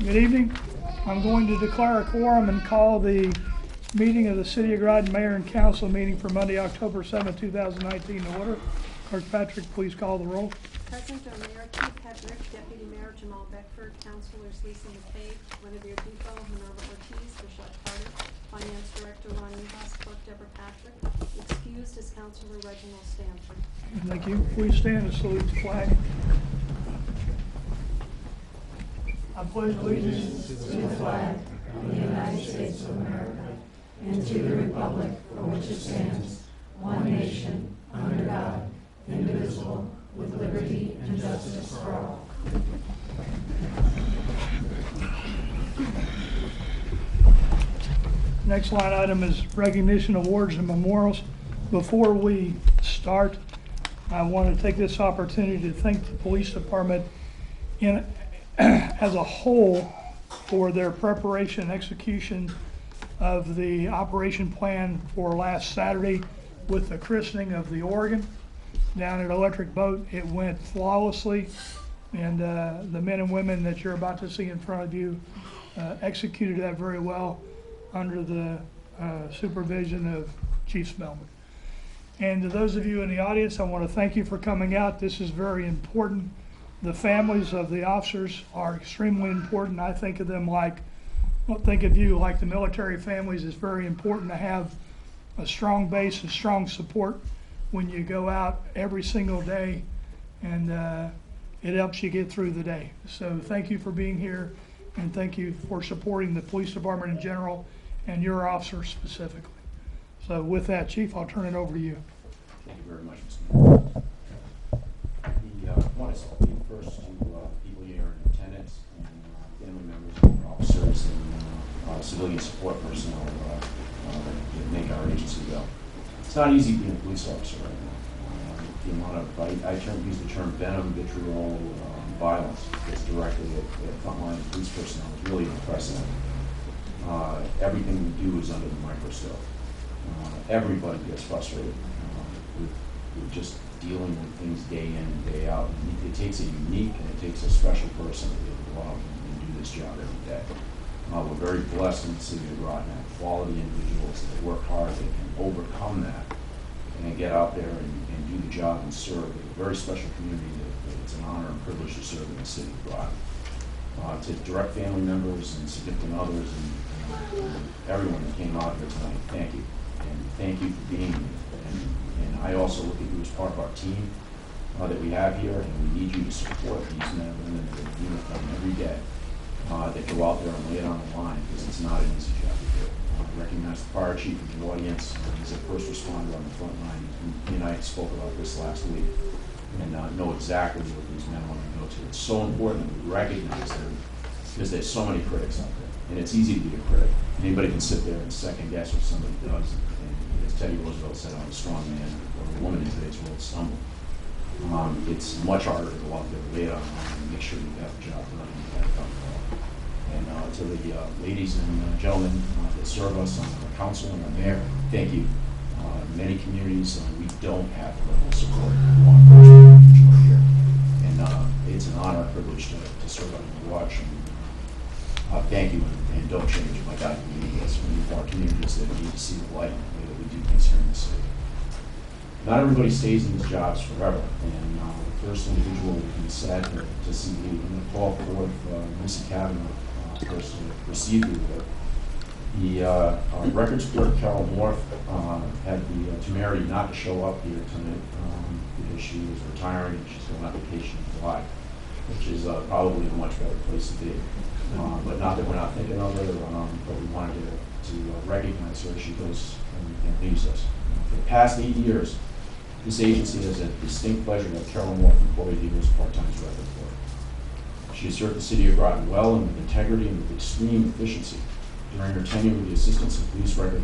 Good evening. I'm going to declare a quorum and call the meeting of the City of Groton Mayor and Council meeting for Monday, October 7, 2019 to order. Clerk Patrick, please call the roll. Present are Mayor Keith Hedrick, Deputy Mayor Jamal Beckford, Councilors Lisa McCabe, Guinevere Depot, Minerva Ortiz, Michelle Carter, Finance Director Ron Nehas, Clerk Deborah Patrick. Excused is Councilor Reginald Stanford. Thank you. Please stand and salute the flag. I pledge allegiance to the flag of the United States of America and to the republic for which it stands, one nation, under God, indivisible, with liberty and justice for all. Next line item is recognition, awards, and memorials. Before we start, I want to take this opportunity to thank the police department as a whole for their preparation and execution of the operation plan for last Saturday with the christening of the Oregon down at Electric Boat. It went flawlessly, and the men and women that you're about to see in front of you executed that very well under the supervision of Chief Spellman. And to those of you in the audience, I want to thank you for coming out. This is very important. The families of the officers are extremely important. I think of them like, well, think of you like the military families. It's very important to have a strong base and strong support when you go out every single day, and it helps you get through the day. So thank you for being here, and thank you for supporting the police department in general and your officers specifically. So with that, Chief, I'll turn it over to you. Thank you very much, Mr. Mayor. I want to speak first to people here in attendance and family members and officers and civilian support personnel that make our agency go. It's not easy being a police officer right now. The amount of, I use the term venom, vitriol, violence that's directed at frontline police personnel is really impressive. Everything we do is under the microscope. Everybody gets frustrated with just dealing with things day in and day out. It takes a unique and it takes a special person to be able to go out and do this job every day. We're very blessed in the city of Groton to have quality individuals that work hard, that can overcome that and get out there and do the job and serve a very special community that it's an honor and privilege to serve in the city of Groton. To direct family members and significant others and everyone that came out here tonight, thank you. And thank you for being here. And I also look at you as part of our team that we have here, and we need you to support these men and women that are uniform every day, that go out there and lay it on the line, because it's not an easy job to do. I recognize the fire chief in the audience. He's a first responder on the front line. He and I spoke about this last week, and know exactly what these men want to go to. It's so important that we recognize them, because there's so many critics out there, and it's easy to be a critic. Anybody can sit there and second guess what somebody does. As Teddy Roosevelt said, I'm a strong man, or a woman in today's world stumble. It's much harder to go out there, lay it on and make sure you have a job done and you have it done well. And to the ladies and gentlemen that serve us on our council and our mayor, thank you. In many communities, we don't have the level of support law enforcement that you enjoy here. And it's an honor and privilege to serve on your watch. And thank you, and don't change. My God, we need this. We need more communities that need to see the light in the way that we do things here in the city. Not everybody stays in these jobs forever, and the first individual would be sad to see leave. I'm going to call forth Municipal first to receive the award. The records clerk, Carol Morth, had the temerity not to show up here tonight because she was retiring and she's going on vacation in July, which is probably a much better place to be. But not that we're not thinking of her, but we wanted to recognize her as she goes and leaves us. For the past 8 years, this agency has a distinct pleasure to have Carol Morth employed here as a part-time record clerk. She has served the city of Groton well and with integrity and with extreme efficiency. During her tenure with the Assistance of Police Record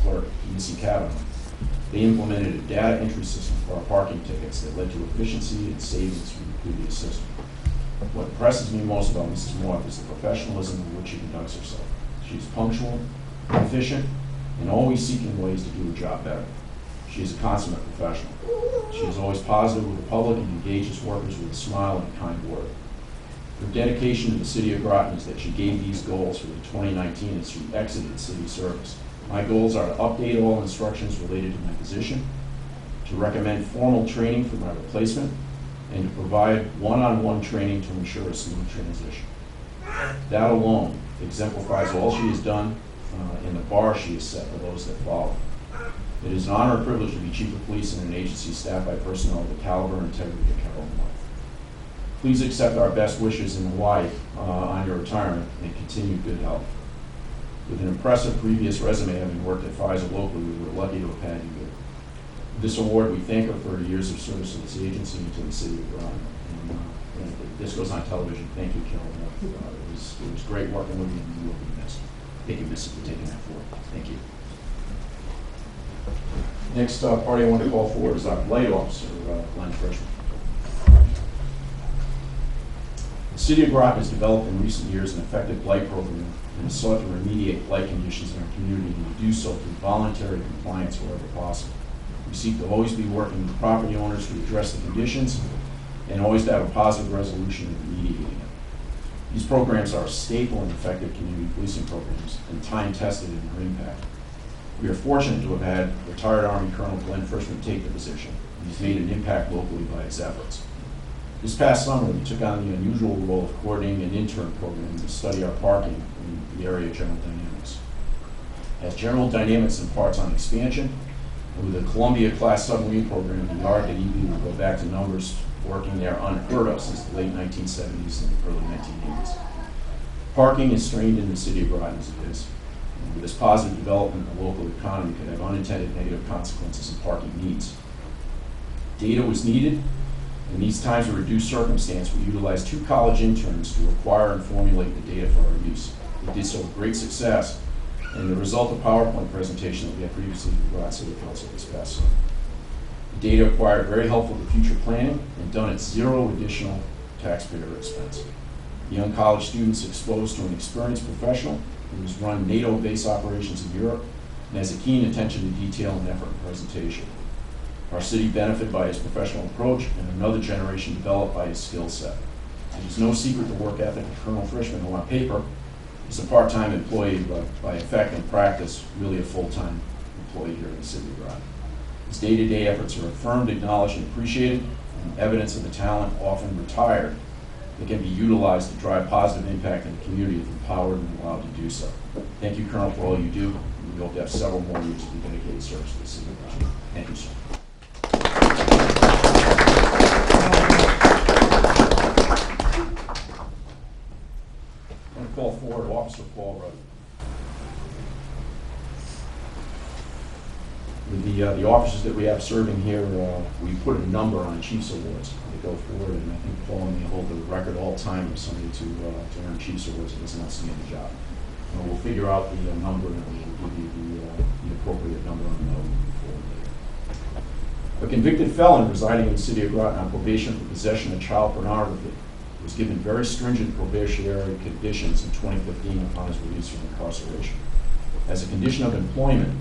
Clerk, Municipal, they implemented a data entry system for our parking tickets that led to efficiency and savings from the previous system. What impresses me most about Mrs. Morth is the professionalism in which she conducts herself. She's punctual, efficient, and always seeking ways to do her job better. She is a consummate professional. She is always positive with the public and engages workers with a smile and a kind word. Her dedication to the city of Groton is that she gave these goals for the 2019 as she exited city service. My goals are to update all instructions related to my position, to recommend formal training for my replacement, and to provide one-on-one training to ensure a smooth transition. That alone exemplifies all she has done and the bar she has set for those that follow. It is an honor and privilege to be Chief of Police in an agency staffed by personnel of the caliber and integrity of Carol and wife. Please accept our best wishes in Hawaii on your retirement and continued good health. With an impressive previous resume, having worked at Pfizer locally, we were lucky to have had you here. With this award, we thank her for her years of service to this agency and to the city of Groton. And this goes on television. Thank you, Carol. It was great working with you, and you will be missed. Thank you, Missy, for taking that forward. Thank you. Next party I want to call forward is our blight officer, Glenn Freshman. The city of Groton has developed in recent years an effective blight program and has sought to remediate blight conditions in our community and to do so through voluntary compliance wherever possible. We seek to always be working with property owners to address the conditions and always to have a positive resolution in remediating it. These programs are staple and effective community policing programs and time-tested in their impact. We are fortunate to have had retired Army Colonel Glenn Frischman take the position, and he's made an impact locally by his efforts. This past summer, we took on the unusual role of coordinating an intern program to study our parking in the area of General Dynamics. As General Dynamics imparts on expansion, and with the Columbia-class submarine program, the yard at EB will go back to numbers working there unheard of since the late 1970s and early 1980s. Parking is strained in the city of Groton as it is. And with this positive development, the local economy could have unintended negative consequences in parking needs. Data was needed. In these times of reduced circumstance, we utilized 2 college interns to acquire and formulate the data for our use. We did so with great success, and the result of PowerPoint presentation that we had previously brought City Council this past summer. The data acquired very helpful to future planning and done at 0 additional taxpayer expense. Young college students exposed to an experienced professional who has run NATO base operations in Europe and has a keen attention to detail and effort in presentation. Our city benefited by his professional approach and another generation developed by his skill set. It is no secret the work ethic of Colonel Frischman, who on paper is a part-time employee, but by effect and practice, really a full-time employee here in the city of Groton. His day-to-day efforts are affirmed, acknowledged, and appreciated, and evidence of the talent, often retired, that can be utilized to drive positive impact in the community if empowered and allowed to do so. Thank you, Colonel, for all you do. We hope to have several more years of dedicated service to the city of Groton. Thank you, sir. I'm going to call forward Officer Paul Ruddy. With the officers that we have serving here, we put a number on Chiefs Awards. They go forward, and I think Paul may hold the record all time of somebody to earn Chiefs Awards. It does an outstanding job. We'll figure out the number, and we'll give you the appropriate number on the note forward later. A convicted felon residing in the city of Groton on probation for possession of child pornography was given very stringent probationary conditions in 2015 upon his release from incarceration. As a condition of employment,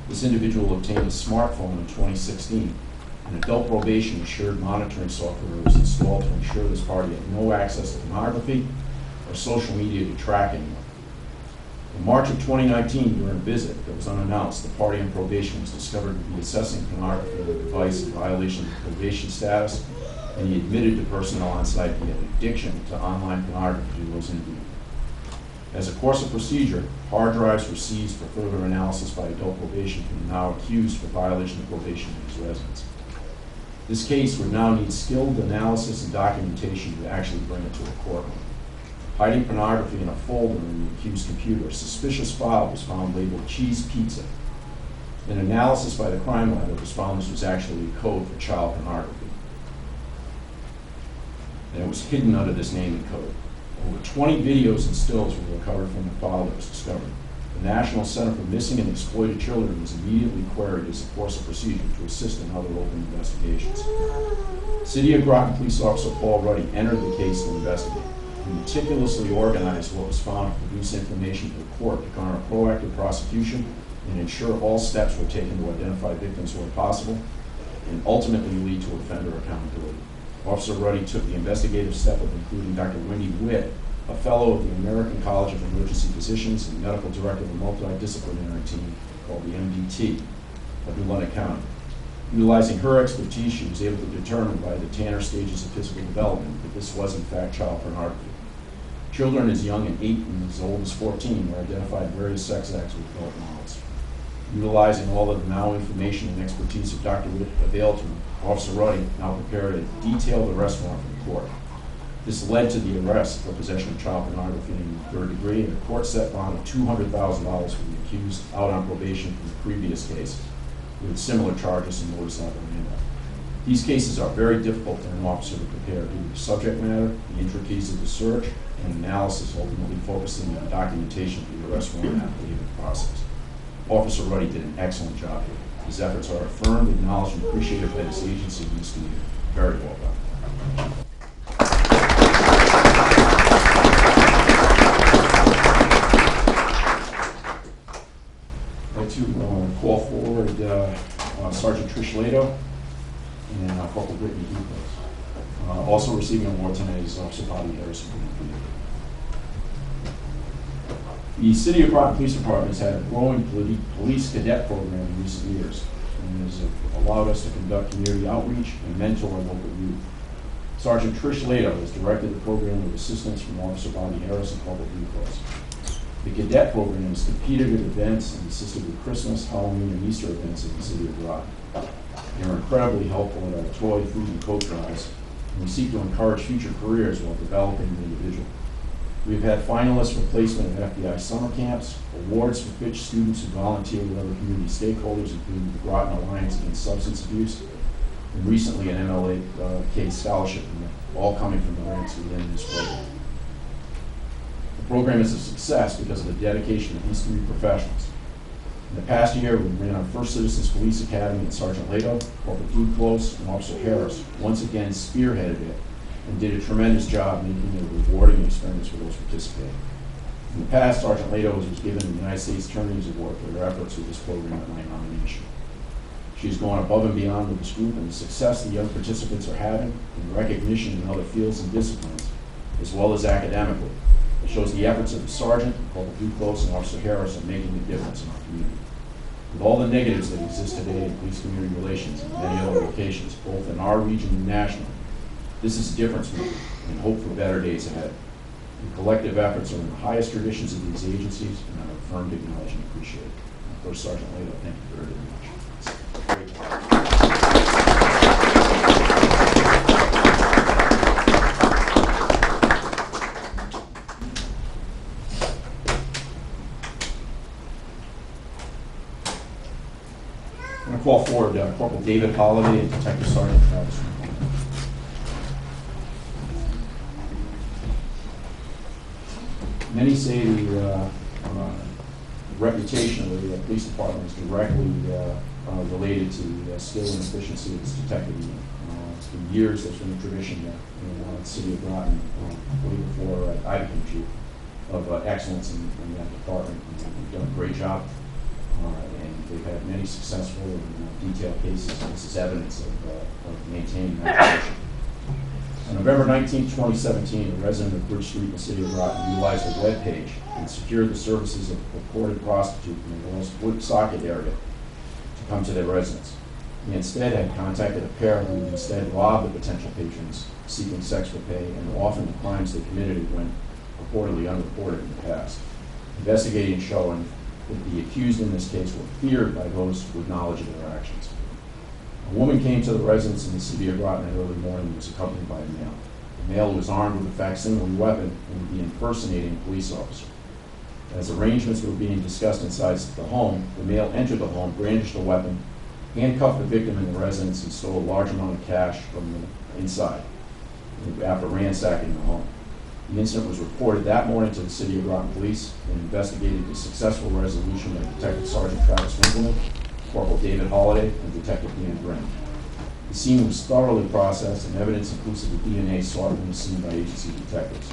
this individual obtained a smartphone in 2016. An adult probation assured monitoring software was installed to ensure this party had no access to pornography or social media to track anyone. In March of 2019, during a visit that was unannounced, the party on probation was discovered to be accessing pornography on a device in violation of probation status, and he admitted to personnel on site he had addiction to online pornography to those interviewed. As a course of procedure, hard drives were seized for further analysis by adult probation from the now accused for violation of probation in his residence. This case would now need skilled analysis and documentation to actually bring it to a courtroom. Hiding pornography in a folder in the accused's computer, a suspicious file was found labeled cheese pizza. In analysis by the crime lab, it was found this was actually a code for child pornography. And it was hidden under this name and code. Over 20 videos and stills were recovered from the file that was discovered. The National Center for Missing and Exploited Children was immediately queried as a course of procedure to assist in other open investigations. City of Groton Police Officer Paul Ruddy entered the case to investigate. He meticulously organized what was found to produce information to the court to garner proactive prosecution and ensure all steps were taken to identify victims where possible and ultimately lead to offender accountability. Officer Ruddy took the investigative step of including Dr. Wendy Witt, a fellow of the American College of Emergency Physicians and medical director of a multidisciplinary team called the MDT of New London County. Utilizing her expertise, she was able to determine by the Tanner stages of physical development that this was in fact child pornography. Children as young as 8 and as old as 14 were identified various sex acts with adult models. Utilizing all of the now information and expertise of Dr. Witt availed to him, Officer Ruddy now prepared a detailed arrest warrant for the court. This led to the arrest for possession of child pornography in the third degree, and a court set bond of $200,000 for the accused out on probation from the previous case, with similar charges in modus operandi. These cases are very difficult for an officer to prepare due to the subject matter, the intricacies of the search, and analysis, ultimately focusing on documentation for the arrest warrant affidavit process. Officer Ruddy did an excellent job here. His efforts are affirmed, acknowledged, and appreciated by this agency and this community. Very well done. I'd like to call forward Sergeant Trish Lato and Corporal Brittany. Also receiving an award tonight is Officer Bobby Harrison. The City of Groton Police Department has had a growing police cadet program in recent years, and has allowed us to conduct community outreach and mentor local youth. Sergeant Trish Lato has directed the program with assistance from Officer Bobby Harrison, Corporal Brittany. The cadet program has competed at events and assisted with Christmas, Halloween, and Easter events in the City of Groton. They are incredibly helpful at our toy, food, and coat drives, and we seek to encourage future careers while developing the individual. We've had finalists for placement at FBI summer camps, awards for Fitch students who volunteer with other community stakeholders, including the Groton Alliance Against Substance Abuse, and recently an MLA scholarship, all coming from the ranks within this program. The program is a success because of the dedication of these three professionals. In the past year, we ran our first Citizens Police Academy, and Sergeant Lato, Corporal Duclos, and Officer Harris once again spearheaded it and did a tremendous job making it a rewarding experience for those participating. In the past, Sergeant Lato was given the United States Attorney's Award for her efforts with this program at my nomination. She has gone above and beyond with this group, and the success the young participants are having in recognition in other fields and disciplines, as well as academically. It shows the efforts of the Sergeant, Corporal Duclos, and Officer Harris are making a difference in our community. With all the negatives that exist today in police-community relations and many other locations, both in our region and nationally, this is a difference maker and hope for better days ahead. The collective efforts are in the highest traditions of these agencies, and I'm affirmed to acknowledge and appreciate it. First, Sergeant Lato, thank you very much. Great job. I'm going to call forward Corporal David Holliday and Detective Sergeant Travis. Many say the reputation of the police department is directly related to the skill and efficiency of its detective unit. For years, there's been a tradition in the City of Groton, way before I became chief, of excellence in that department. And we've done a great job, and they've had many successful and detailed cases. This is evidence of maintaining that tradition. On November 19, 2017, a resident of Bridge Street in the City of Groton utilized a web page and secured the services of a purported prostitute from the West Woodsocket area to come to their residence. He instead had contacted a pair who instead robbed the potential patrons seeking sex for pay, and often the crimes they committed went purportedly unreported in the past. Investigating showing that the accused in this case were feared by those with knowledge of their actions. A woman came to the residence in the City of Groton that early morning and was accompanied by a male. The male was armed with a facsimile weapon and would be impersonating a police officer. As arrangements were being discussed inside the home, the male entered the home, brandished a weapon, handcuffed the victim in the residence, and stole a large amount of cash from the inside after ransacking the home. The incident was reported that morning to the City of Groton Police and investigated the successful resolution by Detective Sergeant Travis Winkleman, Corporal David Holliday, and Detective Dan Brennan. The scene was thoroughly processed, and evidence inclusive of DNA sought from the scene by agency detectives.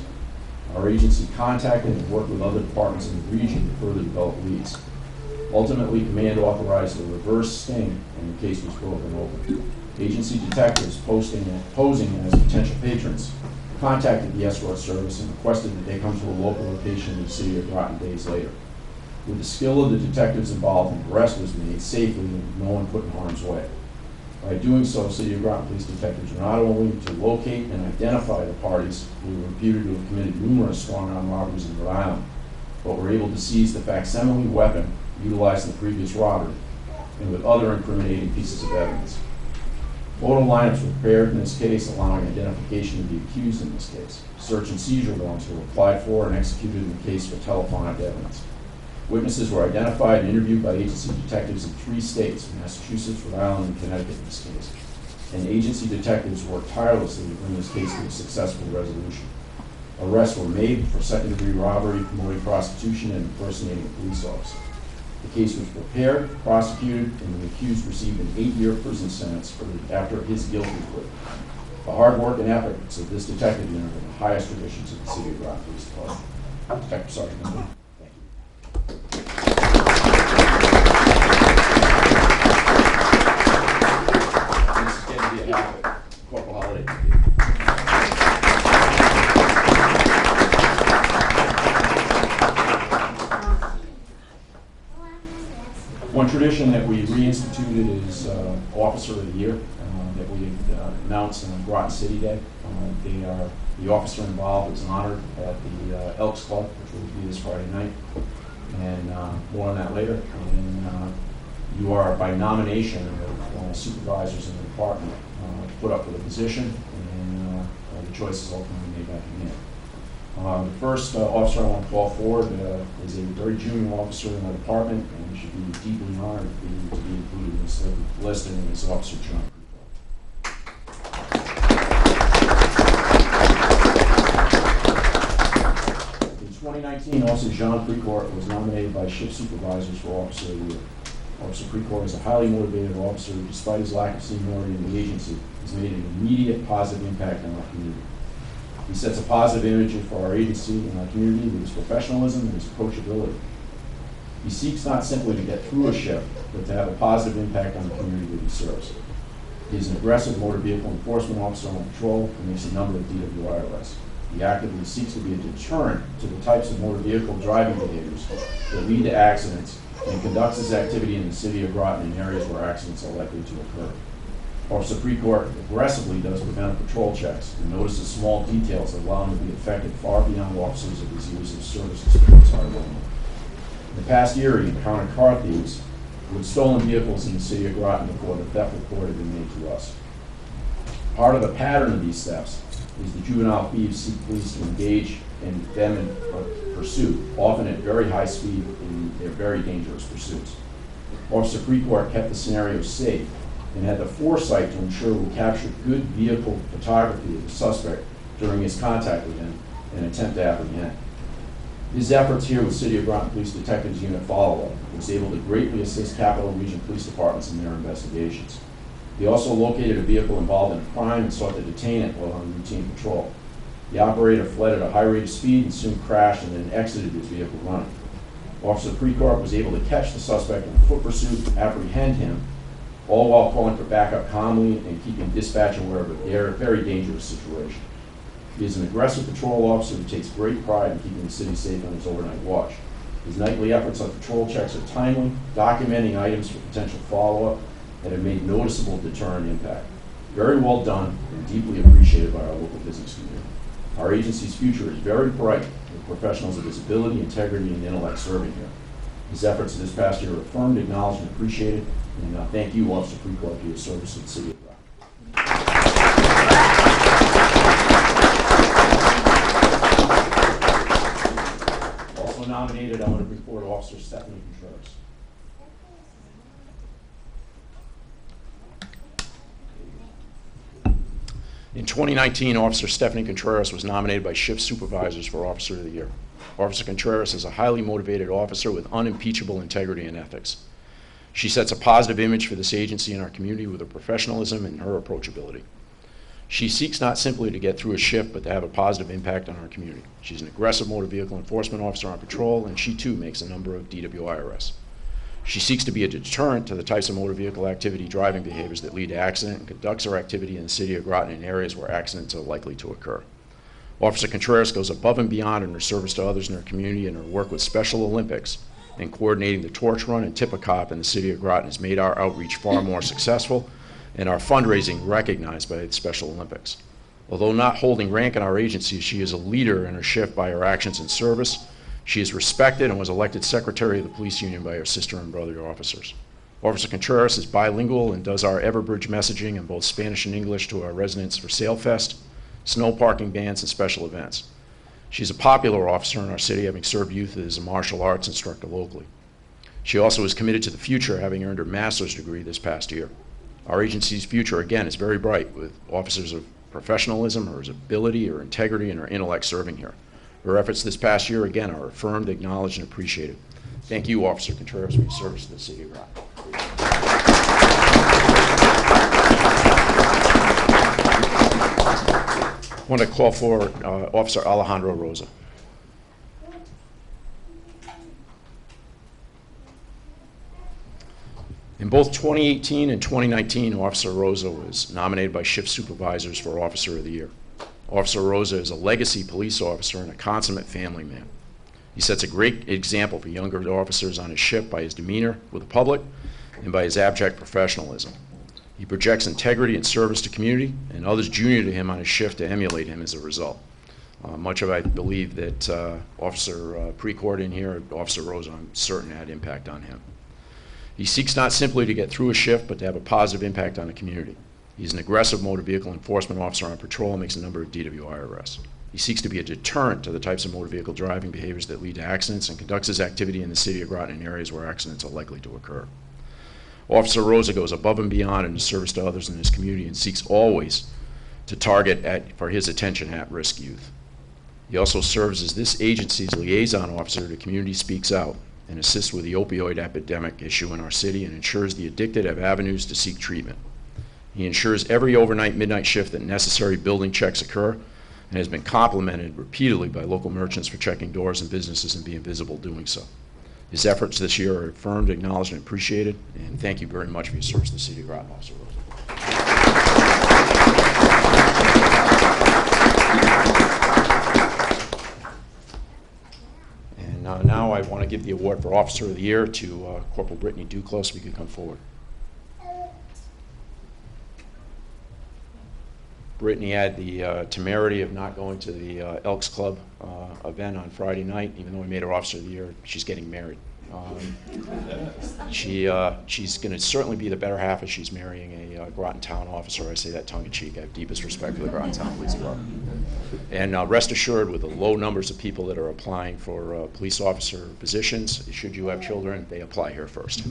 Our agency contacted and worked with other departments in the region to further develop leads. Ultimately, Command authorized a reverse sting, and the case was broken open. Agency detectives posing as potential patrons contacted the escort service and requested that they come to a local location in the city of Groton days later. With the skill of the detectives involved, the arrest was made safely and with no one put in harm's way. By doing so, City of Groton police detectives were not only to locate and identify the parties who were reputed to have committed numerous strong-arm robberies in Rhode Island, but were able to seize the facsimile weapon utilized in the previous robbery and with other incriminating pieces of evidence. Photo lineups were prepared in this case, allowing identification of the accused in this case. Search and seizure warrants were applied for and executed in the case for telephonic evidence. Witnesses were identified and interviewed by agency detectives in 3 states, Massachusetts, Rhode Island, and Connecticut in this case. And agency detectives worked tirelessly to bring this case to a successful resolution. Arrests were made for second-degree robbery, promoting prostitution, and impersonating a police officer. The case was prepared, prosecuted, and the accused received an 8-year prison sentence after his guilty plea. The hard work and efforts of this detective unit are the highest traditions of the City of Groton Police Department. Detective Sergeant Miller. Corporal holiday. One tradition that we reinstituted is Officer of the Year that we announced on Groton City Day. The officer involved is honored at the Elks Club, which will be this Friday night, and more on that later. And you are, by nomination of supervisors in the department, put up for the position, and the choice is ultimately made by command. The first officer I want to call forward is a very junior officer in the department, and should be deeply honored to be included in this list, and is Officer John. In 2019, Officer Jean Precourt was nominated by shift supervisors for Officer of the Year. Officer Precourt is a highly motivated officer who, despite his lack of seniority in the agency, has made an immediate positive impact on our community. He sets a positive image for our agency and our community with his professionalism and his approachability. He seeks not simply to get through a shift, but to have a positive impact on the community that he serves. He is an aggressive motor vehicle enforcement officer on patrol and makes a number of DWI arrests. He actively seeks to be a deterrent to the types of motor vehicle driving behaviors that lead to accidents, and conducts his activity in the city of Groton in areas where accidents are likely to occur. Officer Precourt aggressively does preventive patrol checks and notices small details that allow him to be effective far beyond officers of his years of service experience are willing. In the past year, he encountered car thieves who had stolen vehicles in the city of Groton before the theft report had been made to us. Part of the pattern of these thefts is the juvenile thieves seek police to engage in them in pursuit, often at very high speed in their very dangerous pursuits. Officer Precourt kept the scenario safe and had the foresight to ensure we captured good vehicle photography of the suspect during his contact with him and attempt to apprehend. His efforts here with City of Groton Police Detectives Unit follow-up was able to greatly assist Capital Region Police Departments in their investigations. He also located a vehicle involved in a crime and sought to detain it while on routine patrol. The operator fled at a high rate of speed and soon crashed and then exited his vehicle running. Officer Precourt was able to catch the suspect in a foot pursuit, apprehend him, all while calling for backup calmly and keeping dispatch aware of a very dangerous situation. He is an aggressive patrol officer who takes great pride in keeping the city safe on his overnight watch. His nightly efforts on patrol checks are timely, documenting items for potential follow-up that have made noticeable deterrent impact. Very well done and deeply appreciated by our local business community. Our agency's future is very bright with professionals of his ability, integrity, and intellect serving here. His efforts this past year are affirmed, acknowledged, and appreciated, and thank you, Officer Precourt, for your service to the city of Groton. Also nominated, I'm going to report Officer Stephanie Contreras. In 2019, Officer Stephanie Contreras was nominated by shift supervisors for Officer of the Year. Officer Contreras is a highly motivated officer with unimpeachable integrity and ethics. She sets a positive image for this agency and our community with her professionalism and her approachability. She seeks not simply to get through a shift, but to have a positive impact on our community. She's an aggressive motor vehicle enforcement officer on patrol, and she too makes a number of DWI arrests. She seeks to be a deterrent to the types of motor vehicle activity driving behaviors that lead to accident and conducts her activity in the city of Groton in areas where accidents are likely to occur. Officer Contreras goes above and beyond in her service to others in her community, and her work with Special Olympics and coordinating the torch run and tip a cop in the city of Groton has made our outreach far more successful and our fundraising recognized by the Special Olympics. Although not holding rank in our agency, she is a leader in her shift by her actions in service. She is respected and was elected secretary of the police union by her sister and brother officers. Officer Contreras is bilingual and does our Everbridge messaging in both Spanish and English to our residents for Sailfest, snow parking bans, and special events. She's a popular officer in our city, having served youth as a martial arts instructor locally. She also is committed to the future, having earned her master's degree this past year. Our agency's future, again, is very bright, with officers of professionalism, her ability, her integrity, and her intellect serving here. Her efforts this past year, again, are affirmed, acknowledged, and appreciated. Thank you, Officer Contreras, for your service to the city of Groton. I want to call for Officer Alejandro Rosa. In both 2018 and 2019, Officer Rosa was nominated by shift supervisors for Officer of the Year. Officer Rosa is a legacy police officer and a consummate family man. He sets a great example for younger officers on his shift by his demeanor with the public and by his abject professionalism. He projects integrity and service to community, and others junior to him on his shift to emulate him as a result. Much of I believe that Officer Precourt in here, Officer Rosa, I'm certain had impact on him. He seeks not simply to get through a shift, but to have a positive impact on the community. He's an aggressive motor vehicle enforcement officer on patrol and makes a number of DWI arrests. He seeks to be a deterrent to the types of motor vehicle driving behaviors that lead to accidents and conducts his activity in the city of Groton in areas where accidents are likely to occur. Officer Rosa goes above and beyond in his service to others in his community and seeks always to target for his attention at-risk youth. He also serves as this agency's liaison officer to Community Speaks Out and assists with the opioid epidemic issue in our city and ensures the addicted have avenues to seek treatment. He ensures every overnight, midnight shift that necessary building checks occur and has been complimented repeatedly by local merchants for checking doors and businesses and being visible doing so. His efforts this year are affirmed, acknowledged, and appreciated, and thank you very much for your service to the city of Groton, Officer Rosa. And now I want to give the award for Officer of the Year to Corporal Brittany Duclos. We could come forward. Brittany had the temerity of not going to the Elks Club event on Friday night, even though we made her Officer of the Year. She's getting married. She's going to certainly be the better half if she's marrying a Groton Town officer. I say that tongue-in-cheek. I have deepest respect for the Groton Town Police Department. And rest assured, with the low numbers of people that are applying for police officer positions, should you have children, they apply here first.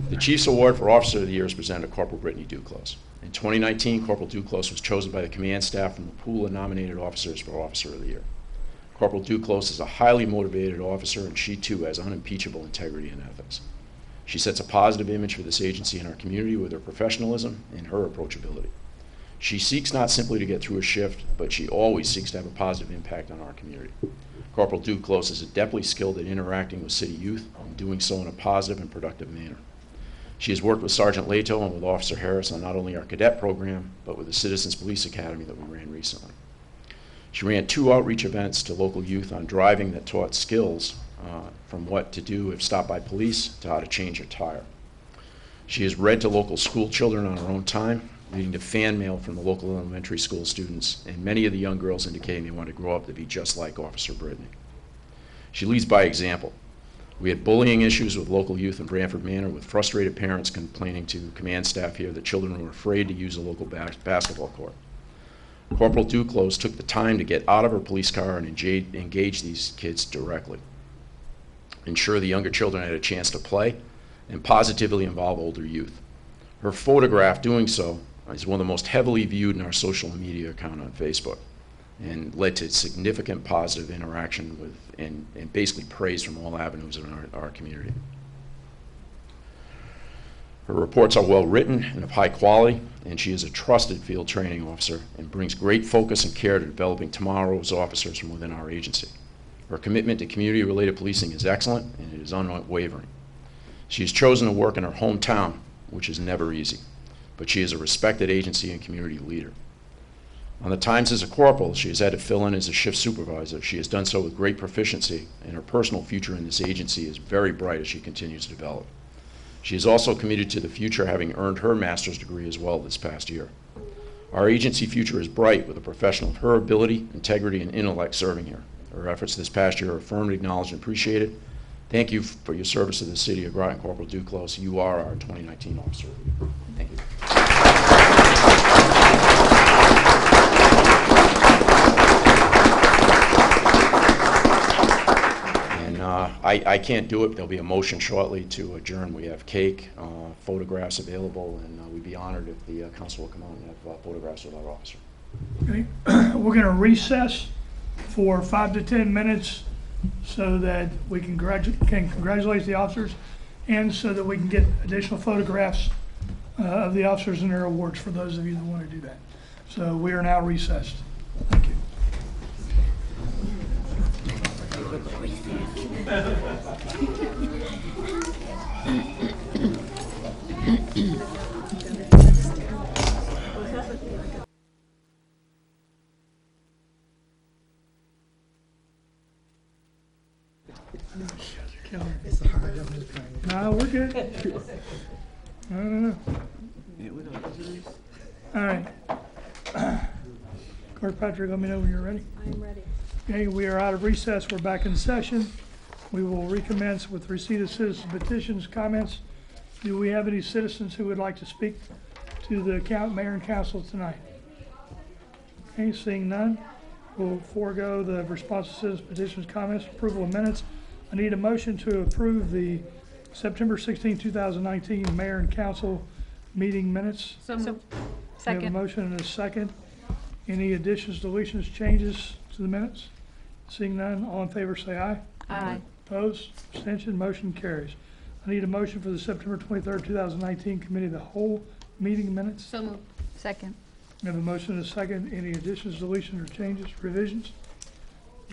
The Chief's Award for Officer of the Year is presented to Corporal Brittany Duclos. In 2019, Corporal Duclos was chosen by the command staff from the pool of nominated officers for Officer of the Year. Corporal Duclos is a highly motivated officer, and she too has unimpeachable integrity and ethics. She sets a positive image for this agency and our community with her professionalism and her approachability. She seeks not simply to get through a shift, but she always seeks to have a positive impact on our community. Corporal Duclos is adeptly skilled at interacting with city youth and doing so in a positive and productive manner. She has worked with Sergeant Leto and with Officer Harris on not only our cadet program, but with the Citizens Police Academy that we ran recently. She ran 2 outreach events to local youth on driving that taught skills from what to do if stopped by police to how to change a tire. She has read to local school children on her own time, leading to fan mail from the local elementary school students, and many of the young girls indicating they want to grow up to be just like Officer Brittany. She leads by example. We had bullying issues with local youth in Branford Manor, with frustrated parents complaining to command staff here that children were afraid to use a local basketball court. Corporal Duclos took the time to get out of her police car and engage these kids directly, ensure the younger children had a chance to play, and positively involve older youth. Her photograph doing so is one of the most heavily viewed in our social media account on Facebook, and led to significant positive interaction with and basically praise from all avenues in our community. Her reports are well written and of high quality, and she is a trusted field training officer and brings great focus and care to developing tomorrow's officers from within our agency. Her commitment to community-related policing is excellent, and it is unwavering. She has chosen to work in her hometown, which is never easy, but she is a respected agency and community leader. On the times as a corporal, she has had to fill in as a shift supervisor. She has done so with great proficiency, and her personal future in this agency is very bright as she continues to develop. She is also committed to the future, having earned her master's degree as well this past year. Our agency future is bright with a professional of her ability, integrity, and intellect serving here. Her efforts this past year are affirmed, acknowledged, and appreciated. Thank you for your service to the city of Groton, Corporal Duclos. You are our 2019 officer. Thank you. And I can't do it. There'll be a motion shortly to adjourn. We have cake, photographs available, and we'd be honored if the council will come out and have photographs with our officer. Okay. We're going to recess for 5 to 10 minutes so that we can congratulate the officers and so that we can get additional photographs of the officers and their awards for those of you that want to do that. So we are now recessed. Thank you. No, we're good. No. All right. Clerk Patrick, let me know when you're ready. I'm ready. Okay, we are out of recess. We're back in session. We will recommence with receipt of citizen petitions, comments. Do we have any citizens who would like to speak to the mayor and council tonight? Okay, seeing none, we'll forego the response to citizen petitions, comments, approval of minutes. I need a motion to approve the September 16, 2019 mayor and council meeting minutes. So moved. We have a Second. motion and a second. Any additions, deletions, changes to the minutes? Seeing none, all in favor say aye. Aye. Opposed, abstention, motion carries. I need a motion for the September 23rd, 2019 committee of the whole meeting minutes. So moved. Second. We have a motion and a second. Any additions, deletions, or changes, revisions?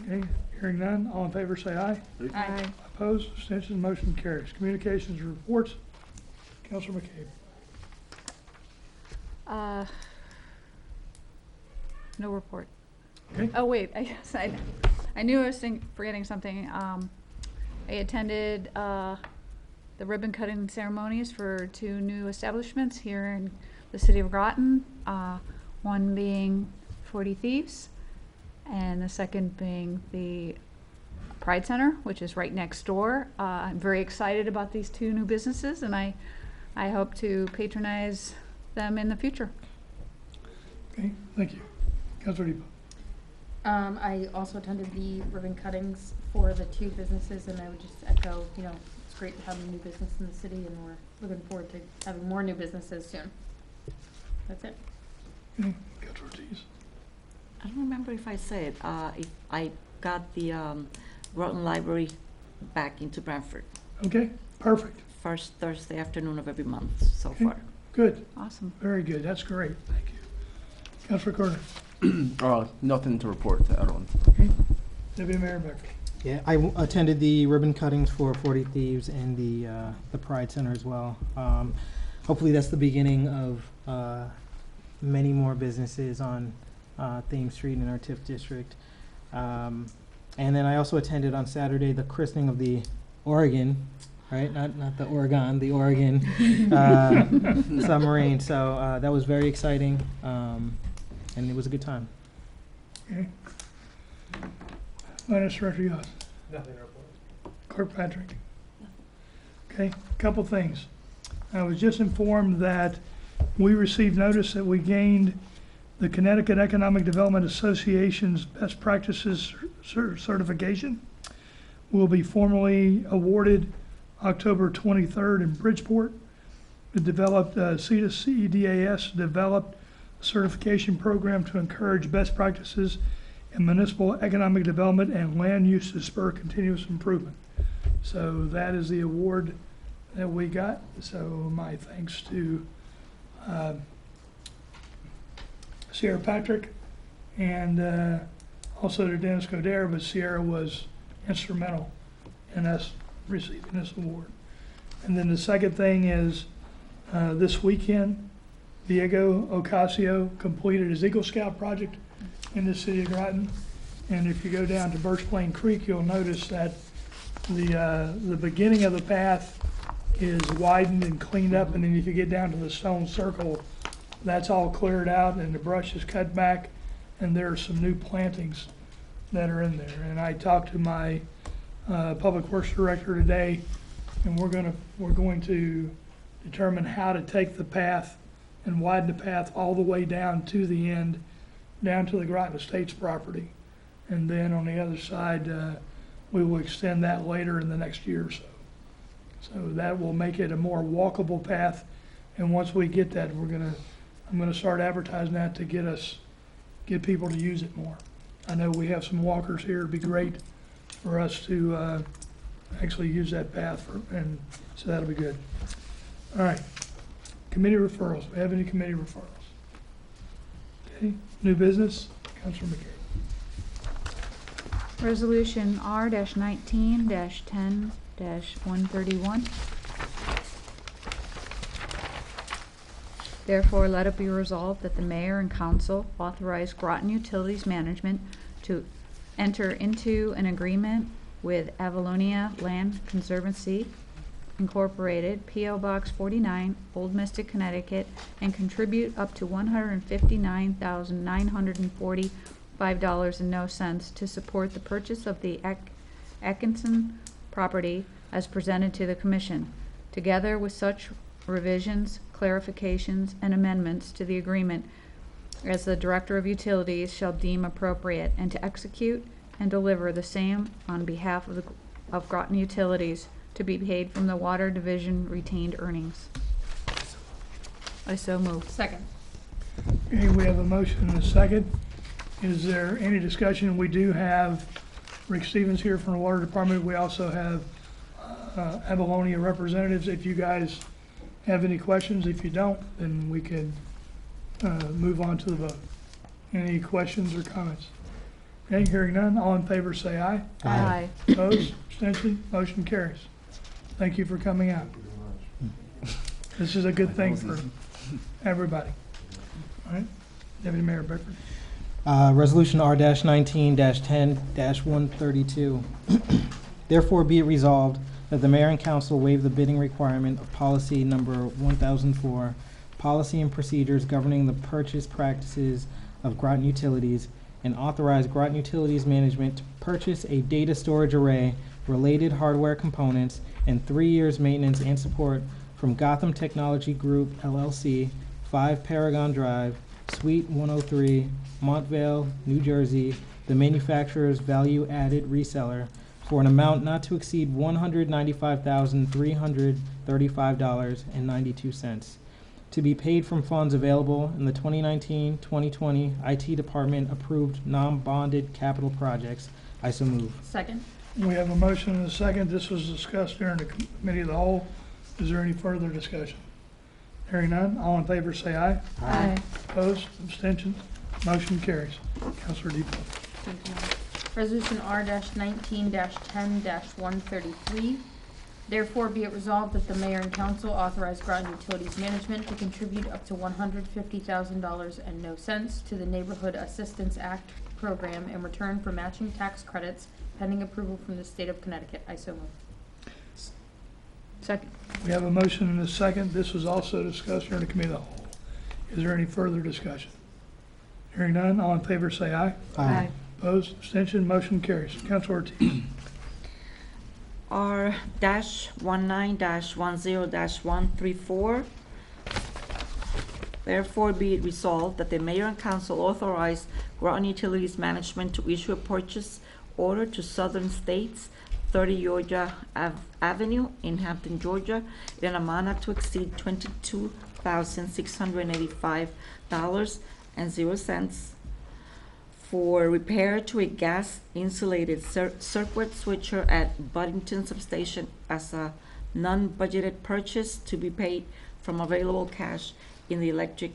Okay, hearing none, all in favor say aye. Aye. Opposed, abstention, motion carries. Communications and reports. Councilor McCabe. No report. Okay. Oh, wait, I knew I was forgetting something. I attended the ribbon cutting ceremonies for 2 new establishments here in the city of Groton. One being 40 Thieves, and the second being the Pride Center, which is right next door. I'm very excited about these 2 new businesses, and I hope to patronize them in the future. Okay, thank you. Councilor Depot. I also attended the ribbon cuttings for the 2 businesses, and I would just echo, it's great to have a new business in the city, and we're looking forward to having more new businesses soon. That's it. Okay, Councilor Ortiz. I don't remember if I said, if I got the Groton Library back into Brantford. Okay, perfect. First Thursday afternoon of every month so Okay. far. Good, Awesome. very good. That's great. Thank you. Councilor Carter. Nothing to report to everyone. Okay. Deputy Mayor Becker. Yeah, I attended the ribbon cuttings for 40 Thieves and the Pride Center as well. Hopefully that's the beginning of many more businesses on Thames Street in our TIF district. And then I also attended on Saturday the christening of the Oregon, right? Not the Oregon, the Oregon submarine. So that was very exciting, and it was a good time. Okay. Finance Director Yost. Nothing to report. Clerk Patrick. Okay, couple things. I was just informed that we received notice that we gained the Connecticut Economic Development Association's Best Practices Certification. Will be formally awarded October 23rd in Bridgeport. It developed, CEDAS developed a certification program to encourage best practices in municipal economic development and land use to spur continuous improvement. So that is the award that we got. So my thanks to Sierra Patrick and also to Dennis Coderre, but Sierra was instrumental in us receiving this award. And then the second thing is, this weekend, Diego Ocasio completed his Eagle Scout project in the city of Groton. And if you go down to Birch Plain Creek, you'll notice that the beginning of the path is widened and cleaned up, and then if you get down to the stone circle, that's all cleared out and the brush is cut back, and there are some new plantings that are in there. And I talked to my Public Works Director today, and we're going to determine how to take the path and widen the path all the way down to the end, down to the Groton Estates property. And then on the other side, we will extend that later in the next year or so. So that will make it a more walkable path. And once we get that, I'm gonna start advertising that to get people to use it more. I know we have some walkers here. It'd be great for us to actually use that path, and so that'll be good. All right, committee referrals. Do we have any committee referrals? Okay, new business, Councilor McKay. Resolution R-19-10-131. Therefore, let it be resolved that the mayor and council authorize Groton Utilities Management to enter into an agreement with Avalonia Land Conservancy Incorporated, P.O. Box 49, Old Mystic, Connecticut, and contribute up to $159,945.00 to support the purchase of the Atkinson property as presented to the commission, together with such revisions, clarifications, and amendments to the agreement as the Director of Utilities shall deem appropriate, and to execute and deliver the same on behalf of Groton Utilities to be paid from the Water Division retained earnings. I so move. Second. Okay, we have a motion and a second. Is there any discussion? We do have Rick Stevens here from the Water Department. We also have Avalonia representatives. If you guys have any questions, if you don't, then we can move on to the vote. Any questions or comments? Okay, hearing none, all in favor say aye. Aye. Opposed, abstention, motion carries. Thank you for coming out. This is a good thing for everybody. All right, Deputy Mayor Beckford. Resolution R-19-10-132. Therefore be it resolved that the mayor and council waive the bidding requirement of policy number 1004, policy and procedures governing the purchase practices of Groton Utilities, and authorize Groton Utilities Management to purchase a data storage array, related hardware components, and 3 years maintenance and support from Gotham Technology Group, LLC, 5 Paragon Drive, Suite 103, Montvale, New Jersey, the manufacturer's value-added reseller, for an amount not to exceed $195,335.92, to be paid from funds available in the 2019-2020 IT Department approved non-bonded capital projects. I so move. Second. We have a motion and a second. This was discussed during the committee of the whole. Is there any further discussion? Hearing none, all in favor say aye. Aye. Opposed, abstentions, motion carries. Councilor DePaul. Thank you. Resolution R-19-10-133. Therefore be it resolved that the mayor and council authorize Groton Utilities Management to contribute up to $150,000.00 to the Neighborhood Assistance Act program in return for matching tax credits pending approval from the state of Connecticut. I so move. Second. We have a motion and a second. This was also discussed during the committee of the whole. Is there any further discussion? Hearing none, all in favor say aye. Aye. Opposed, abstention, motion carries. Councilor Ortiz. R-19-10-134. Therefore be it resolved that the mayor and council authorize Groton Utilities Management to issue a purchase order to Southern States, 30 Georgia Avenue in Hampton, Georgia, in an amount not to exceed $22,685.00 for repair to a gas insulated circuit switcher at Buddington Substation as a non-budgeted purchase to be paid from available cash in the electric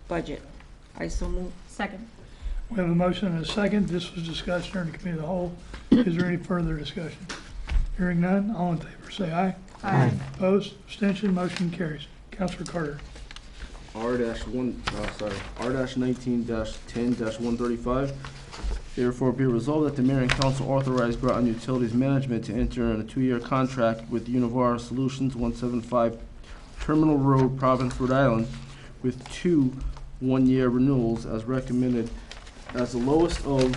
budget. I so move. Second. We have a motion and a second. This was discussed during the committee of the whole. Is there any further discussion? Hearing none, all in favor say aye. Aye. Opposed, abstention, motion carries. Counselor Carter. R-19-10-135. Therefore, be it resolved that the mayor and council authorize Groton Utilities Management to enter in a 2-year contract with Univar Solutions, 175 Terminal Road, Providence, Rhode Island, with 2 one-year renewals as recommended as the lowest of,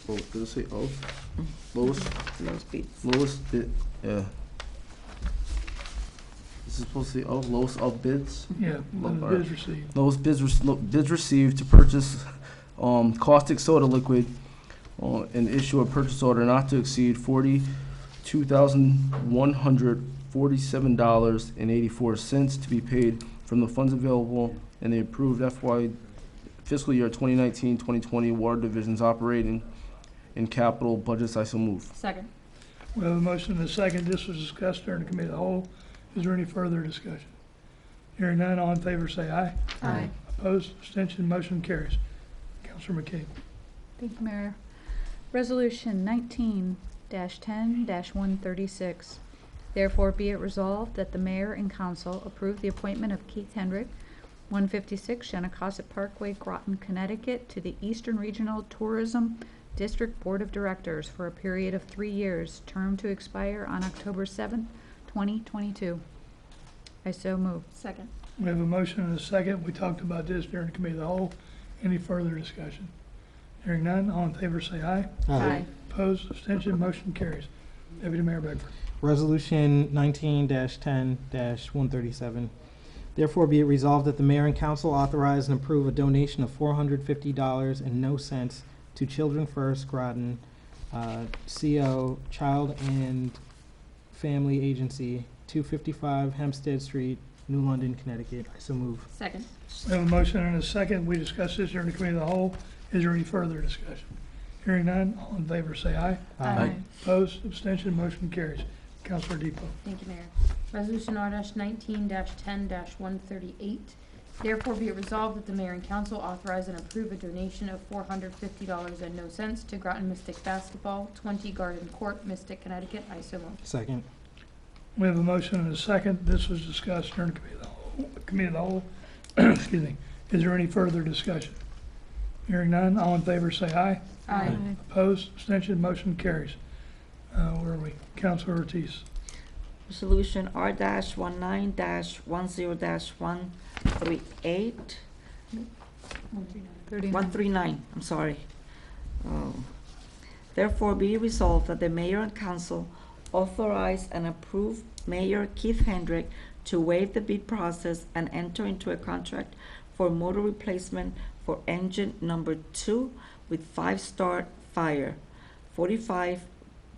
did it say of? Lowest bid, yeah. This is supposed to say of, lowest of bids? Yeah, the bids received. Lowest bids received to purchase caustic soda liquid and issue a purchase order not to exceed $42,147.84 to be paid from the funds available in the approved fiscal year 2019-2020 Water Division's operating and capital budgets. I so move. Second. We have a motion and a second. This was discussed during the committee of the whole. Is there any further discussion? Hearing none, all in favor say aye. Aye. Opposed, abstention, motion carries. Counselor McCabe. Thank you, Mayor. Resolution 19-10-136. Therefore, be it resolved that the mayor and council approve the appointment of Keith Hendrick, 156 Shanacosset Parkway, Groton, Connecticut, to the Eastern Regional Tourism District Board of Directors for a period of 3 years, term to expire on October 7th, 2022. I so move. Second. We have a motion and a second. We talked about this during the committee of the whole. Any further discussion? Hearing none, all in favor say aye. Aye. Opposed, abstention, motion carries. Deputy Mayor Beckford. Resolution 19-10-137. Therefore, be it resolved that the mayor and council authorize and approve a donation of $450 and no cents to Children First Groton, CO, Child and Family Agency, 255 Hempstead Street, New London, Connecticut. I so move. Second. We have a motion and a second. We discussed this during the committee of the whole. Is there any further discussion? Hearing none, all in favor say aye. Aye. Opposed, abstention, motion carries. Counselor Depot. Thank you, Mayor. Resolution R-19-10-138. Therefore, be it resolved that the mayor and council authorize and approve a donation of $450 and no cents to Groton Mystic Basketball, 20 Garden Court, Mystic, Connecticut. I so move. Second. We have a motion and a second. This was discussed during the committee of the whole. Excuse me. Is there any further discussion? Hearing none, all in favor say aye. Aye. Opposed, abstention, motion carries. Where are we? Counselor Ortiz. Resolution R-19-10-138. 139, I'm sorry. Therefore, be resolved that the mayor and council authorize and approve Mayor Keith Hendrick to waive the bid process and enter into a contract for motor replacement for engine number 2 with 5-star fire, 45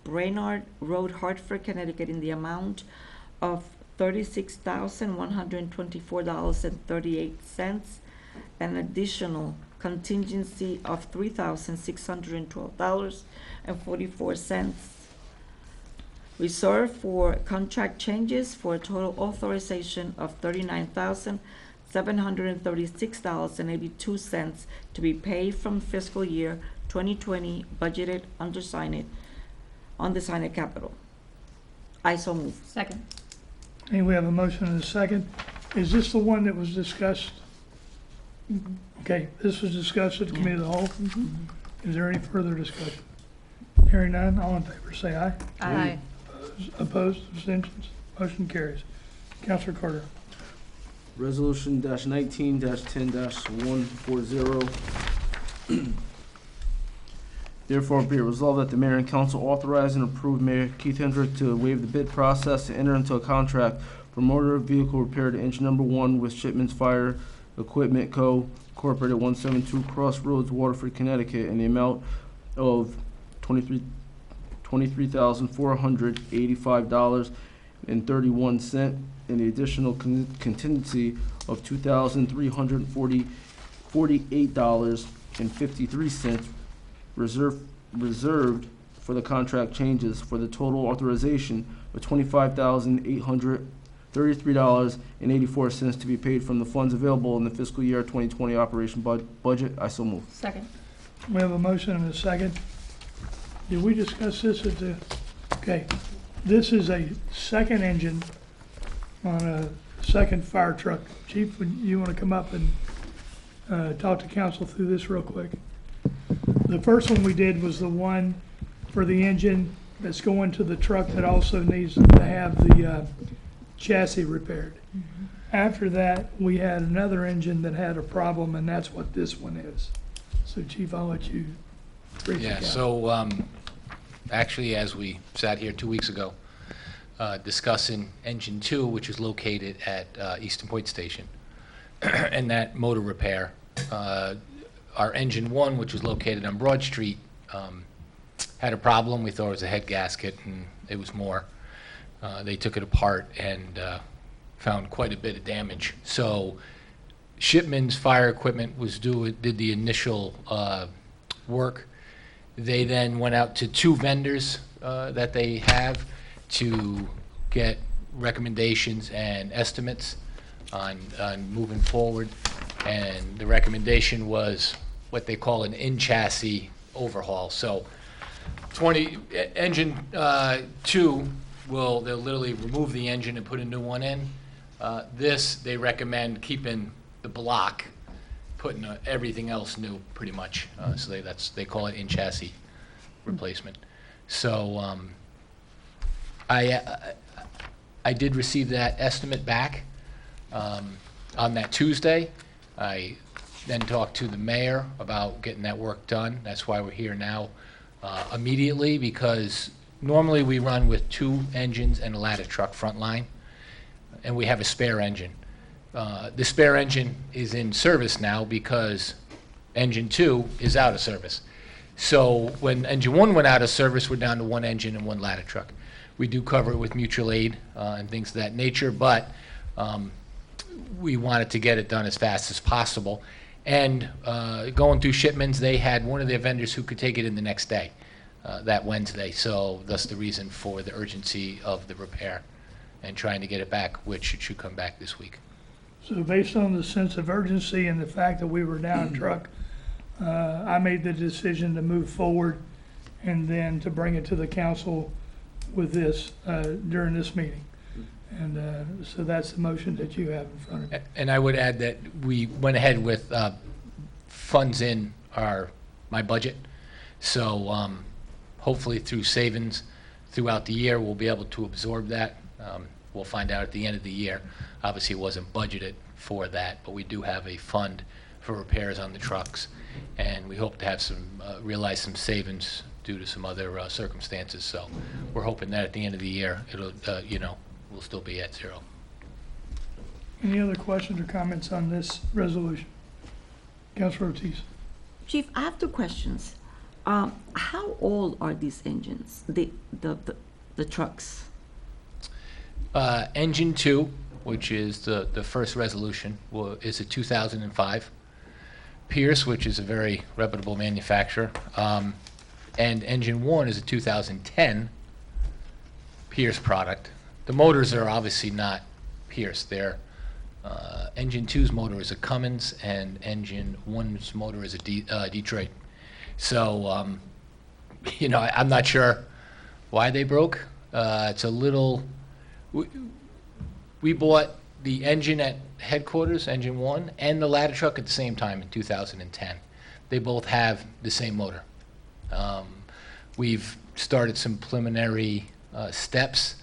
Brainerd Road, Hartford, Connecticut, in the amount of $36,124.38, an additional contingency of $3,612.44, reserved for contract changes for a total authorization of $39,736.82 to be paid from fiscal year 2020 budgeted undesignated capital. I so move. Second. And we have a motion and a second. Is this the one that was discussed? Okay, this was discussed at the committee of the whole. Is there any further discussion? Hearing none, all in favor say aye. Aye. Opposed, abstentions, motion carries. Counselor Carter. Resolution -19-10-140. Therefore, be it resolved that the mayor and council authorize and approve Mayor Keith Hendrick to waive the bid process to enter into a contract for motor vehicle repair to engine number 1 with Shipments Fire Equipment Co. Corporate at 172 Crossroads, Waterford, Connecticut, in the amount of $23,485.31, and the additional contingency of $2,348.53 reserved for the contract changes, for the total authorization of $25,833.84 to be paid from the funds available in the fiscal year 2020 operation budget. I so move. Second. We have a motion and a second. Did we discuss this at the, okay. This is a second engine on a second fire truck. Chief, would you want to come up and talk to council through this real quick? The first one we did was the one for the engine that's going to the truck that also needs to have the chassis repaired. After that, we had another engine that had a problem, and that's what this one is. So Chief, I'll let you brief it Yeah, down. so actually, as we sat here 2 weeks ago, discussing Engine 2, which is located at Eastern Point Station, and that motor repair, our Engine 1, which was located on Broad Street, had a problem. We thought it was a head gasket, and it was more. They took it apart and found quite a bit of damage. So Shipman's Fire Equipment did the initial work. They then went out to 2 vendors that they have to get recommendations and estimates on moving forward. And the recommendation was what they call an in-chassis overhaul. So Engine 2, they'll literally remove the engine and put a new one in. This, they recommend keeping the block, putting everything else new, pretty much. So they call it in-chassis replacement. So I did receive that estimate back on that Tuesday. I then talked to the mayor about getting that work done. That's why we're here now immediately, because normally we run with 2 engines and a ladder truck front line, and we have a spare engine. The spare engine is in service now because Engine 2 is out of service. So when Engine 1 went out of service, we're down to 1 engine and 1 ladder truck. We do cover it with mutual aid and things of that nature, but we wanted to get it done as fast as possible. And going through Shipmans, they had one of their vendors who could take it in the next day, that Wednesday. So that's the reason for the urgency of the repair and trying to get it back, which it should come back this week. So based on the sense of urgency and the fact that we were down a truck, I made the decision to move forward and then to bring it to the council with this during this meeting. And so that's the motion that you have in front of you. And I would add that we went ahead with funds in my budget. So hopefully through savings throughout the year, we'll be able to absorb that. We'll find out at the end of the year. Obviously, it wasn't budgeted for that, but we do have a fund for repairs on the trucks. And we hope to have realize some savings due to some other circumstances. So we're hoping that at the end of the year, it'll, we'll still be at 0. Any other questions or comments on this resolution? Councilor Ortiz. Chief, I have 2 questions. How old are these engines, the trucks? Engine 2, which is the first resolution, is a 2005. Pierce, which is a very reputable manufacturer, and Engine 1 is a 2010 Pierce product. The motors are obviously not Pierce. They're Engine 2's motor is a Cummins, and Engine 1's motor is a Detroit. So, I'm not sure why they broke. It's a little... We bought the engine at headquarters, Engine 1, and the ladder truck at the same time in 2010. They both have the same motor. We've started some preliminary steps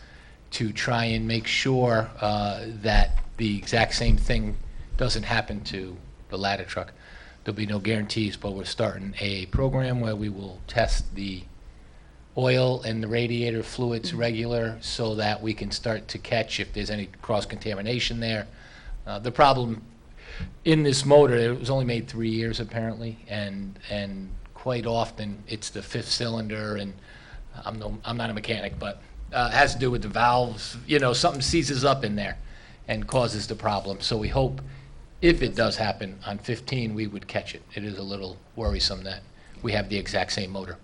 to try and make sure that the exact same thing doesn't happen to the ladder truck. There'll be no guarantees, but we're starting a program where we will test the oil and the radiator fluids regular so that we can start to catch if there's any cross-contamination there. The problem in this motor, it was only made 3 years apparently, and quite often it's the 5th cylinder, and I'm not a mechanic, but it has to do with the valves. Something seizes up in there and causes the problem. So we hope if it does happen on 15, we would catch it. It is a little worrisome that we have the exact same motor.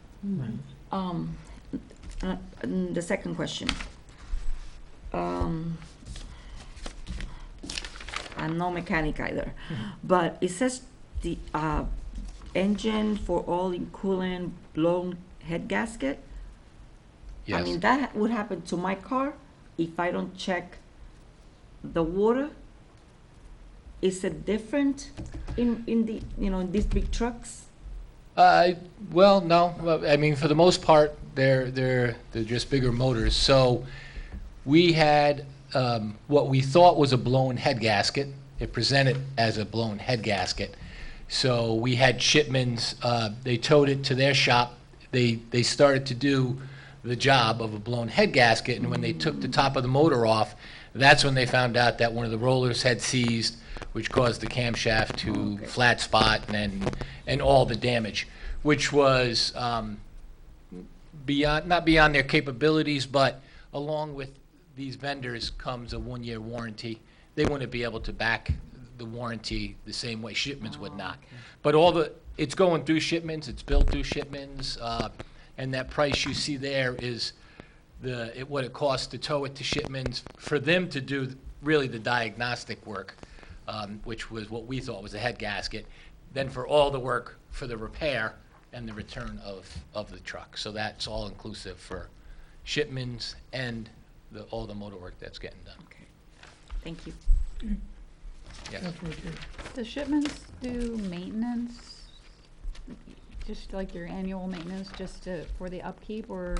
The second question. I'm no mechanic either, but it says the engine for oil and coolant blown head gasket. I Yes. mean, that would happen to my car if I don't check the water. Is it different in the, in these big trucks? Well, no. Well, I mean, for the most part, they're just bigger motors. So we had what we thought was a blown head gasket. It presented as a blown head gasket. So we had shipments. They towed it to their shop. They started to do the job of a blown head gasket, and when they took the top of the motor off, that's when they found out that one of the rollers had seized, which caused the camshaft to flat spot and all the damage, which was not beyond their capabilities, but along with these vendors comes a 1-year warranty. They wouldn't be able to back the warranty the same way shipments would not. But it's going through shipments, it's built through shipments, and that price you see there is what it costs to tow it to shipments for them to do really the diagnostic work, which was what we thought was a head gasket, then for all the work for the repair and the return of the truck. So that's all inclusive for shipments and all the motor work that's getting done. Okay, thank you. Yes. Councilor McKay. Does shipments do maintenance, just like your annual maintenance, just for the upkeep, or?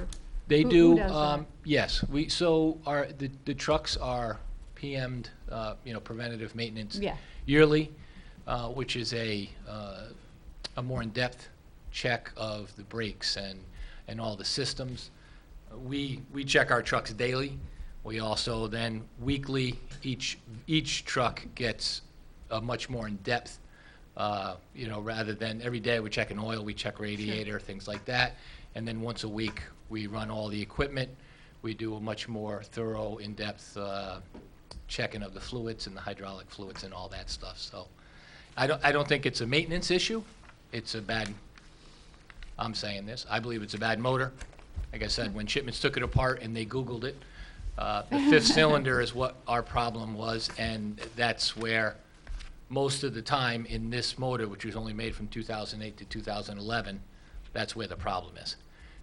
They Who do, does that? yes. The trucks are PM'd, preventative maintenance Yeah. yearly, which is a more in-depth check of the brakes and all the systems. We check our trucks daily. We also then weekly, each truck gets a much more in-depth, rather than every day we check an oil, we check radiator, things like that. And then once a week, we run all the equipment. We do a much more thorough, in-depth checking of the fluids and the hydraulic fluids and all that stuff. So I don't think it's a maintenance issue. I'm saying this, I believe it's a bad motor. Like I said, when shipments took it apart and they Googled it, the 5th cylinder is what our problem was, and that's where most of the time in this motor, which was only made from 2008 to 2011, that's where the problem is.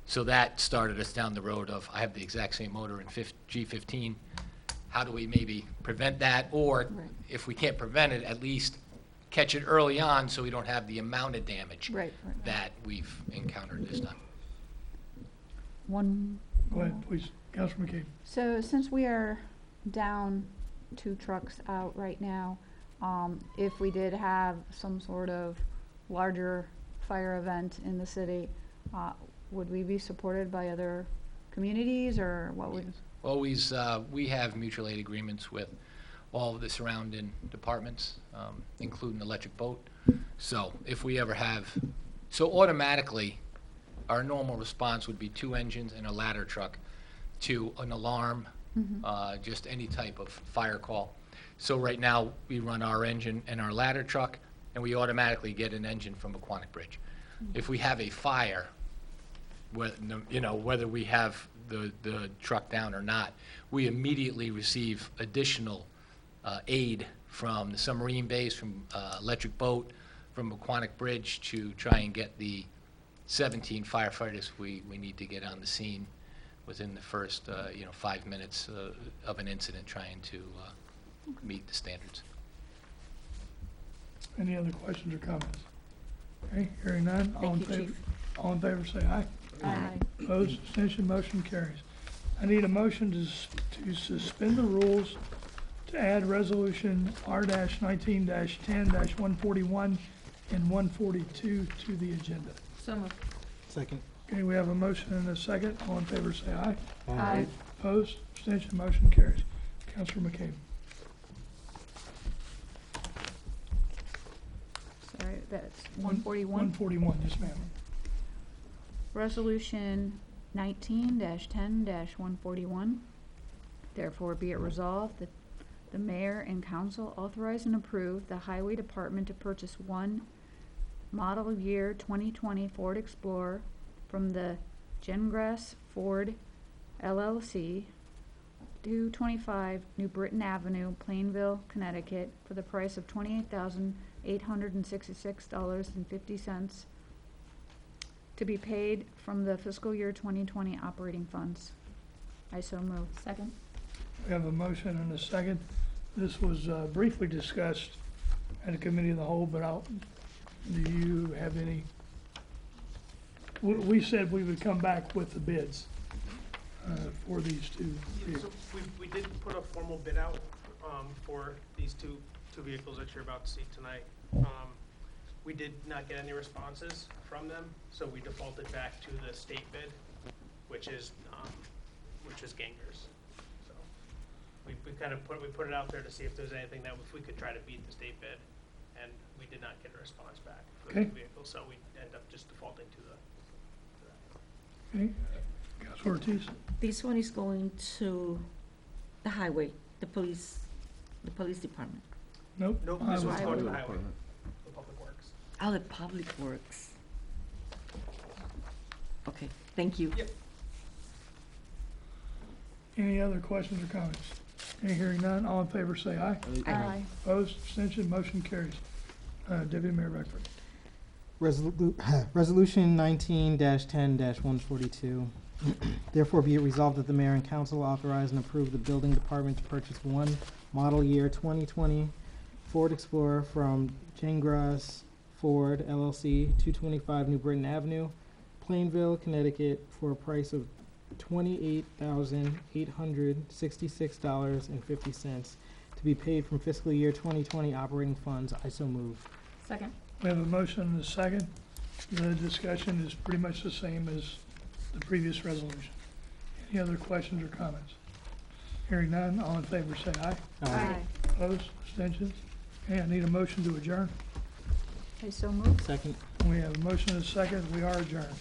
So that started us down the road of, I have the exact same motor in G15. How do we maybe prevent that? Or Right. if we can't prevent it, at least catch it early on so we don't have the amount of damage Right. that we've encountered this time. One. Go ahead, please. Councilor McKay. So since we are down 2 trucks out right now, if we did have some sort of larger fire event in the city, would we be supported by other communities, or what would? Always, we have mutual aid agreements with all of the surrounding departments, including Electric Boat. So if we ever automatically, our normal response would be 2 engines and a ladder truck to an alarm, just any type of fire call. So right now, we run our engine and our ladder truck, and we automatically get an engine from Aquanic Bridge. If we have a fire, whether we have the truck down or not, we immediately receive additional aid from the submarine base, from Electric Boat, from Aquanic Bridge to try and get the 17 firefighters we need to get on the scene within the first 5 minutes of an incident, trying to meet the standards. Any other questions or comments? Okay, hearing none. All in Thank you, favor? Chief. All in favor, say aye. Aye. Opposed, abstention, motion carries. I need a motion to suspend the rules to add resolution R-19-10-141 and 142 to the agenda. So moved. Second. Okay, we have a motion and a second. All in favor, say aye. Aye. Opposed, abstention, motion carries. Councilor McCabe. Sorry, that's 141. 141, yes, ma'am. Resolution 19-10-141. Therefore, be it resolved that the mayor and council authorize and approve the highway department to purchase 1 model year 2020 Ford Explorer from the Gengrass Ford LLC 225 New Britain Avenue, Plainville, Connecticut, for the price of $28,866.50 to be paid from the fiscal year 2020 operating funds. I so move. Second. We have a motion and a second. This was briefly discussed at a committee of the whole, but do you have any? We said we would come back with the bids for these two vehicles. So we did put a formal bid out for these two vehicles that you're about to see tonight. We did not get any responses from them, so we defaulted back to the state bid, which is Gangers. So we kind of put it out there to see if there's anything that if we could try to beat the state bid, and we did not get a response back for the Okay. vehicle, so we end up just defaulting to that. Okay, Councilor Ortiz? This one is going to the highway, the police department. Nope. Nope, this one's going to the Highway. highway, the public works. Oh, the public works. Okay, thank you. Yep. Any other questions or comments? Any hearing none, all in favor say aye. Aye. Opposed, abstention, motion carries. Deputy Mayor Beckford. Resolution 19-10-142. Therefore be it resolved that the mayor and council authorize and approve the building department to purchase one model year 2020 Ford Explorer from Gengras Ford LLC, 225 New Britain Avenue, Plainville, Connecticut, for a price of $28,866.50 to be paid from fiscal year 2020 operating funds. I so move. Second. We have a motion and a second. The discussion is pretty much the same as the previous resolution. Any other questions or comments? Hearing none, all in favor say aye. Aye. Opposed, abstentions? Okay, I need a motion to adjourn. I so move. Second. We have a motion and a second. We are adjourned.